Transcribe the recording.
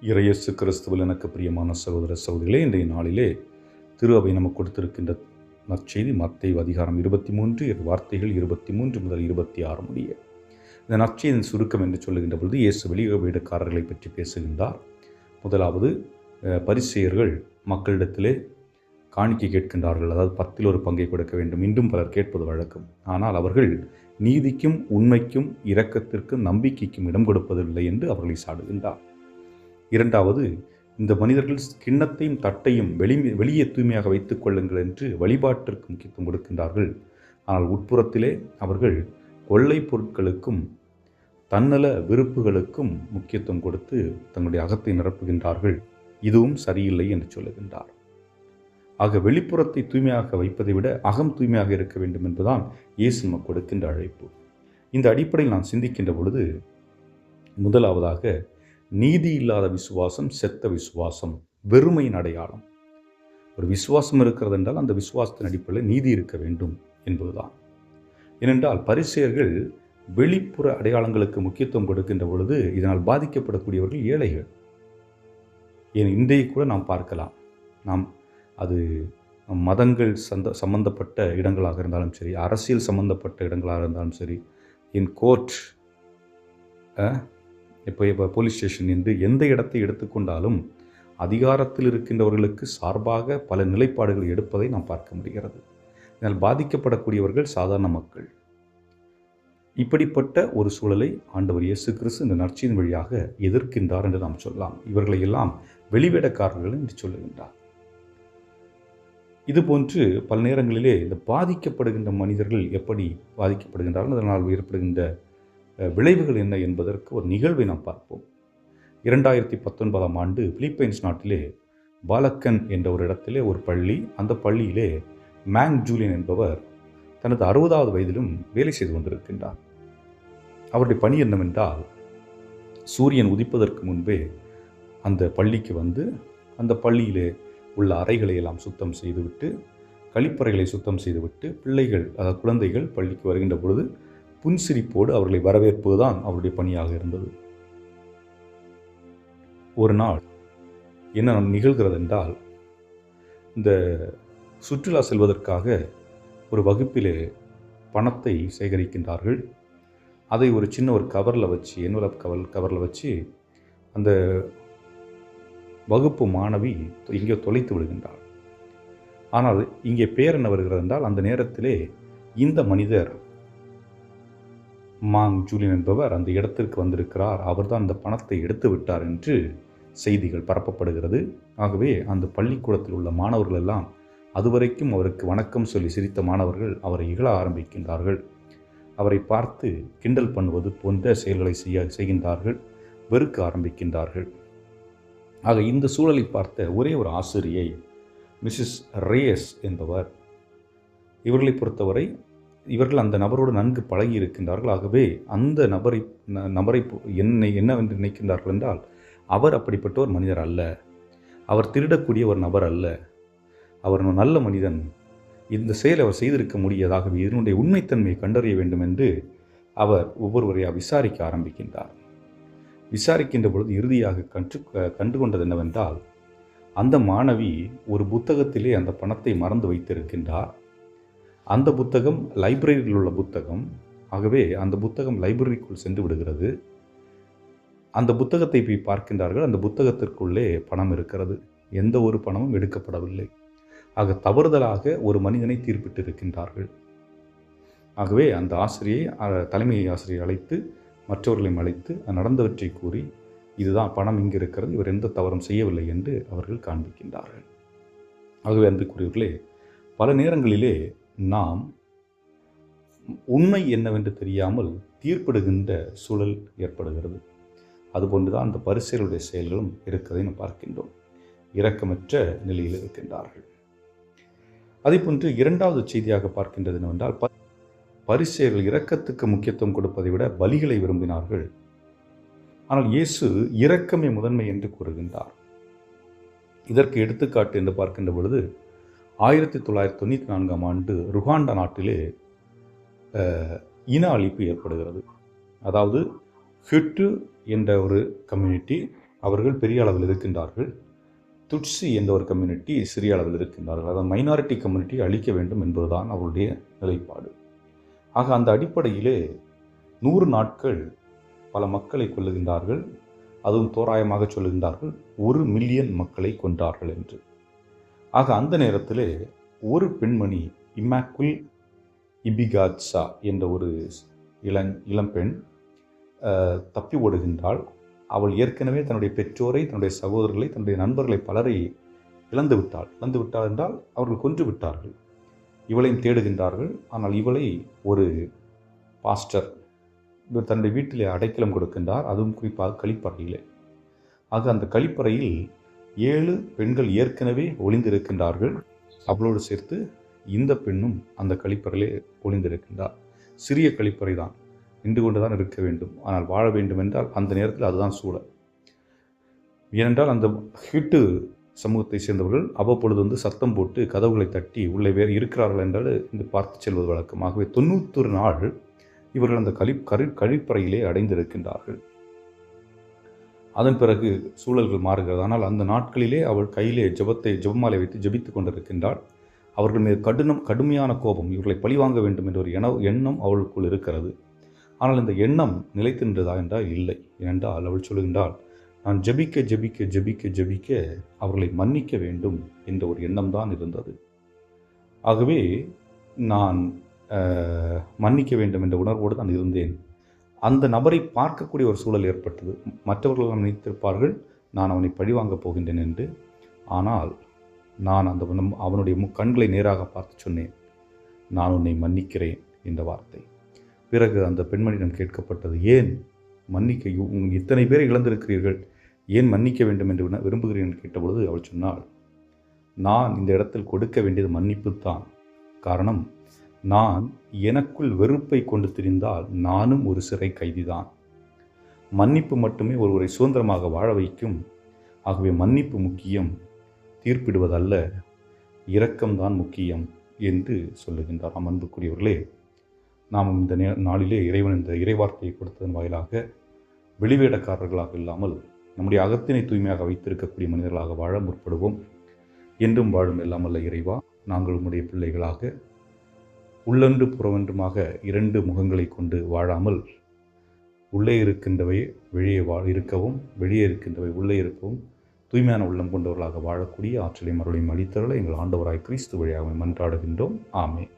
இறையேசு கிறிஸ்துவில் எனக்கு பிரியமான சகோதர சகோதரிகளே, இன்றைய நாளிலே திரு அவை நமக்கு கொடுத்திருக்கின்ற நற்செய்தி மத்தேயு அதிகாரம் 23 வார்த்தைகள் 23 முதல் 26 முடிய. இந்த நற்செய்தியின் சுருக்கம் என்று சொல்லுகின்ற பொழுது இயேசு வெளியே வேடக்காரர்களை பற்றி பேசுகின்றார். முதலாவது, பரிசேயர்கள் மக்களிடத்திலே காணிக்கை கேட்கின்றார்கள். அதாவது 10 ஒரு பங்கை கொடுக்க வேண்டும். இன்றும் பலர் கேட்பது வழக்கம். ஆனால் அவர்கள் நீதிக்கும் உண்மைக்கும் இரக்கத்திற்கும் நம்பிக்கைக்கும் இடம் கொடுப்பதில்லை என்று அவர்களை சாடுகின்றார். இரண்டாவது, இந்த மனிதர்கள் கிண்ணத்தையும் தட்டையும் வெளியே தூய்மையாக வைத்துக் கொள்ளுங்கள் என்று வழிபாட்டிற்கு முக்கியத்துவம் கொடுக்கின்றார்கள். ஆனால் உட்புறத்திலே அவர்கள் கொள்ளை பொருட்களுக்கும் தன்னல விருப்புகளுக்கும் முக்கியத்துவம் கொடுத்து தங்களுடைய அகத்தை நிரப்புகின்றார்கள். இதுவும் சரியில்லை என்று சொல்லுகின்றார். ஆக வெளிப்புறத்தை தூய்மையாக வைப்பதை விட அகம் தூய்மையாக இருக்க வேண்டும் என்பதுதான் இயேசு நமக்கு கொடுக்கின்ற அழைப்பு. இந்த அடிப்படையில் நான் சிந்திக்கின்ற பொழுது, முதலாவதாக, நீதி இல்லாத விசுவாசம் செத்த விசுவாசம், வெறுமையின் அடையாளம். ஒரு விசுவாசம் இருக்கிறது என்றால் அந்த விசுவாசத்தின் அடிப்படையில் நீதி இருக்க வேண்டும் என்பதுதான். ஏனென்றால் பரிசேயர்கள் வெளிப்புற அடையாளங்களுக்கு முக்கியத்துவம் கொடுக்கின்ற பொழுது இதனால் பாதிக்கப்படக்கூடியவர்கள் ஏழைகள். ஏன் இன்றைய கூட நாம் பார்க்கலாம். நாம் அது மதங்கள் சம்பந்தப்பட்ட இடங்களாக இருந்தாலும் சரி, அரசியல் சம்பந்தப்பட்ட இடங்களாக இருந்தாலும் சரி, இன் கோர்ட், இப்போ போலீஸ் ஸ்டேஷன் என்று எந்த இடத்தை எடுத்துக்கொண்டாலும் அதிகாரத்தில் இருக்கின்றவர்களுக்கு சார்பாக பல நிலைப்பாடுகள் எடுப்பதை நாம் பார்க்க முடிகிறது. இதனால் பாதிக்கப்படக்கூடியவர்கள் சாதாரண மக்கள். இப்படிப்பட்ட ஒரு சூழலை ஆண்டவர் இயேசு கிறிஸ்து இந்த நற்செய்தியின் வழியாக எதிர்க்கின்றார் என்று நாம் சொல்லலாம். இவர்களை எல்லாம் வெளிவேடக்காரர்கள் என்று சொல்லுகின்றார். இதுபோன்று பல நேரங்களிலே இந்த பாதிக்கப்படுகின்ற மனிதர்கள் எப்படி பாதிக்கப்படுகின்றார்கள், அதனால் ஏற்படுகின்ற விளைவுகள் என்ன என்பதற்கு ஒரு நிகழ்வை நாம் பார்ப்போம். 2019ஆம் ஆண்டு பிலிப்பைன்ஸ் நாட்டிலே பாலக்கன் என்ற ஒரு இடத்திலே ஒரு பள்ளி, அந்த பள்ளியிலே மேங் ஜூலியன் என்பவர் தனது 60வது வயதிலும் வேலை செய்து கொண்டிருக்கின்றார். அவருடைய பணி என்னவென்றால், சூரியன் உதிப்பதற்கு முன்பே அந்த பள்ளிக்கு வந்து அந்த பள்ளியிலே உள்ள அறைகளை எல்லாம் சுத்தம் செய்துவிட்டு, கழிப்பறைகளை சுத்தம் செய்துவிட்டு, பிள்ளைகள், அதாவது குழந்தைகள் பள்ளிக்கு வருகின்ற பொழுது புன்சிரிப்போடு அவர்களை வரவேற்பதுதான் அவருடைய பணியாக இருந்தது. ஒரு நாள் என்ன நிகழ்கிறது என்றால், இந்த சுற்றுலா செல்வதற்காக ஒரு வகுப்பிலே பணத்தை சேகரிக்கின்றார்கள். அதை ஒரு சின்ன ஒரு கவரில் வச்சு, என்வலப் கவரில் வச்சு அந்த வகுப்பு மாணவி இங்கே தொலைத்து விடுகின்றார். ஆனால் இங்கே பேர் என்ன வருகிறது என்றால், அந்த நேரத்திலே இந்த மனிதர் மாங் ஜூலியன் என்பவர் அந்த இடத்திற்கு வந்திருக்கிறார், அவர்தான் அந்த பணத்தை எடுத்து விட்டார் என்று செய்திகள் பரப்பப்படுகிறது. ஆகவே அந்த பள்ளிக்கூடத்தில் உள்ள மாணவர்கள் எல்லாம், அதுவரைக்கும் அவருக்கு வணக்கம் சொல்லி சிரித்த மாணவர்கள் அவரை இகழ ஆரம்பிக்கின்றார்கள். அவரை பார்த்து கிண்டல் பண்ணுவது போன்ற செயல்களை செய்கின்றார்கள், வெறுக்க ஆரம்பிக்கின்றார்கள். ஆக இந்த சூழலை பார்த்த ஒரே ஒரு ஆசிரியை, மிஸ்ஸஸ் ரேயஸ் என்பவர், இவர்களை பொறுத்தவரை இவர்கள் அந்த நபரோடு நன்கு பழகி இருக்கின்றார்கள். ஆகவே அந்த நபரை என்னவென்று நினைக்கின்றார்கள் என்றால், அவர் அப்படிப்பட்ட ஒரு மனிதர் அல்ல, அவர் திருடக்கூடிய ஒரு நபர் அல்ல, அவர் நல்ல மனிதன், இந்த செயலை அவர் செய்திருக்க முடியாதாகவே இதனுடைய உண்மைத்தன்மையை கண்டறிய வேண்டும் என்று அவர் ஒவ்வொருவரையாக விசாரிக்க ஆரம்பிக்கின்றார். விசாரிக்கின்ற பொழுது இறுதியாக கண்டுகொண்டது என்னவென்றால், அந்த மாணவி ஒரு புத்தகத்திலே அந்த பணத்தை மறந்து வைத்திருக்கின்றார். அந்த புத்தகம் லைப்ரரியில் உள்ள புத்தகம். ஆகவே அந்த புத்தகம் லைப்ரரிக்குள் சென்று விடுகிறது. அந்த புத்தகத்தை போய் பார்க்கின்றார்கள். அந்த புத்தகத்திற்குள்ளே பணம் இருக்கிறது. எந்த ஒரு பணமும் எடுக்கப்படவில்லை. ஆக தவறுதலாக ஒரு மனிதனை தீர்ப்பிட்டு இருக்கின்றார்கள். ஆகவே அந்த ஆசிரியை, தலைமை ஆசிரியை அழைத்து, மற்றவர்களையும் அழைத்து நடந்தவற்றை கூறி, இதுதான் பணம் இங்கு இருக்கிறது, இவர் எந்த தவறும் செய்யவில்லை என்று அவர்கள் காண்பிக்கின்றார்கள். ஆகவே அன்புக்குரியவர்களே, பல நேரங்களிலே நாம் உண்மை என்னவென்று தெரியாமல் தீர்ப்பிடுகின்ற சூழல் ஏற்படுகிறது. அதுபோன்றுதான் அந்த பரிசேயர்களுடைய செயல்களும் இருக்கிறதை நாம் பார்க்கின்றோம். இரக்கமற்ற நிலையில் இருக்கின்றார்கள். அதேபோன்று இரண்டாவது செய்தியாக பார்க்கின்றது என்னவென்றால், பரிசேயர்கள் இரக்கத்துக்கு முக்கியத்துவம் கொடுப்பதை விட பலிகளை விரும்பினார்கள். ஆனால் இயேசு இரக்கமே முதன்மை என்று கூறுகின்றார். இதற்கு எடுத்துக்காட்டு என்று பார்க்கின்ற பொழுது, 1994ஆம் ஆண்டு ருகாண்டா நாட்டிலே இன அழிப்பு ஏற்படுகிறது. அதாவது ஹுட்டு என்ற ஒரு கம்யூனிட்டி, அவர்கள் பெரிய அளவில் இருக்கின்றார்கள். துட்சி என்ற ஒரு கம்யூனிட்டி சிறிய அளவில் இருக்கின்றார்கள். அதாவது மைனாரிட்டி கம்யூனிட்டியை அழிக்க வேண்டும் என்பதுதான் அவருடைய நிலைப்பாடு. ஆக அந்த அடிப்படையிலே 100 நாட்கள் பல மக்களை கொல்லுகின்றார்கள். அதுவும் தோராயமாக சொல்லுகின்றார்கள் 1 மில்லியன் மக்களை கொன்றார்கள் என்று. ஆக அந்த நேரத்திலே ஒரு பெண்மணி இம்மாக்குல் இபிகாட்சா என்ற ஒரு இளம்பெண் தப்பி ஓடுகின்றாள். அவள் ஏற்கனவே தன்னுடைய பெற்றோரை, தன்னுடைய சகோதரர்களை, தன்னுடைய நண்பர்களை பலரை இழந்து விட்டாள் என்றால் அவர்கள் கொன்று விட்டார்கள். இவளையும் தேடுகின்றார்கள். ஆனால் இவளை ஒரு பாஸ்டர் தன்னுடைய வீட்டிலே அடைக்கலம் கொடுக்கின்றார். அதுவும் குறிப்பாக கழிப்பறையிலே. ஆக அந்த கழிப்பறையில் 7 பெண்கள் ஏற்கனவே ஒளிந்திருக்கின்றார்கள். அவளோடு சேர்த்து இந்த பெண்ணும் அந்த கழிப்பறையிலே ஒளிந்திருக்கின்றார். சிறிய கழிப்பறை தான், நின்று கொண்டுதான் இருக்க வேண்டும். ஆனால் வாழ வேண்டும் என்றால் அந்த நேரத்தில் அதுதான் சூழல். ஏனென்றால் அந்த ஹிட்டு சமூகத்தை சேர்ந்தவர்கள் அவ்வப்பொழுது சத்தம் போட்டு கதவுகளை தட்டி உள்ளே வேறு இருக்கிறார்கள் என்றால் இந்த பார்த்து செல்வது வழக்கம். ஆகவே 91 நாள் இவர்கள் அந்த கழிப்பறையிலே அடைந்திருக்கின்றார்கள். அதன் பிறகு சூழல்கள் மாறுகிறது. ஆனால் அந்த நாட்களிலே அவள் கையிலே ஜெபமாலை வைத்து ஜெபித்து கொண்டிருக்கின்றாள். அவர்கள் மீது கடுமையான கோபம், இவர்களை பழிவாங்க வேண்டும் என்ற ஒரு எண்ணம் அவளுக்குள் இருக்கிறது. ஆனால் இந்த எண்ணம் நிலைத்து நின்றதா என்றால் இல்லை. ஏனென்றால் அவள் சொல்லுகின்றாள், நான் ஜெபிக்க ஜெபிக்க ஜெபிக்க ஜெபிக்க அவர்களை மன்னிக்க வேண்டும் என்ற ஒரு எண்ணம் தான் இருந்தது. ஆகவே நான் மன்னிக்க வேண்டும் என்ற உணர்வோடு தான் இருந்தேன். அந்த நபரை பார்க்கக்கூடிய ஒரு சூழல் ஏற்பட்டது. மற்றவர்கள் நினைத்திருப்பார்கள் நான் அவனை பழிவாங்கப் போகின்றேன் என்று. ஆனால் நான் அவனுடைய கண்களை நேராக பார்த்து சொன்னேன், நான் உன்னை மன்னிக்கிறேன் என்ற வார்த்தை. பிறகு அந்த பெண்மணியிடம் கேட்கப்பட்டது, ஏன் மன்னிக்க இத்தனை பேரை இழந்திருக்கிறீர்கள், ஏன் மன்னிக்க வேண்டும் என்று விரும்புகிறேன் கேட்டபொழுது அவள் சொன்னாள், நான் இந்த இடத்தில் கொடுக்க வேண்டியது மன்னிப்பு தான். காரணம், நான் எனக்குள் வெறுப்பை கொண்டு திரிந்தால் நானும் ஒரு சிறை கைதிதான். மன்னிப்பு மட்டுமே ஒருவரை சுதந்திரமாக வாழ வைக்கும். ஆகவே மன்னிப்பு முக்கியம், தீர்ப்பிடுவதல்ல, இரக்கம்தான் முக்கியம் என்று சொல்லுகின்றார். அன்புக்குரியவர்களே, நாம் இந்த நாளிலே இறைவன் இந்த இறைவார்த்தையை கொடுத்ததன் வாயிலாக வெளிவேடக்காரர்களாக இல்லாமல் நம்முடைய அகத்தினை தூய்மையாக வைத்திருக்கக்கூடிய மனிதர்களாக வாழ முற்படுவோம். என்றும் வாழும் எல்லாமல்ல இறைவா, நாங்கள் உம்முடைய பிள்ளைகளாக உள்ளொன்று புறவொன்றுமாக 2 முகங்களை கொண்டு வாழாமல் உள்ளே இருக்கின்றவை வெளியே இருக்கவும், வெளியே இருக்கின்றவை உள்ளே இருக்கவும் தூய்மையான உள்ளம் கொண்டவர்களாக வாழக்கூடிய ஆற்றலை மறுபடியும் அளித்தருள எங்கள் ஆண்டவராய் கிறிஸ்து வழியாக மன்றாடுகின்றோம். ஆமென்.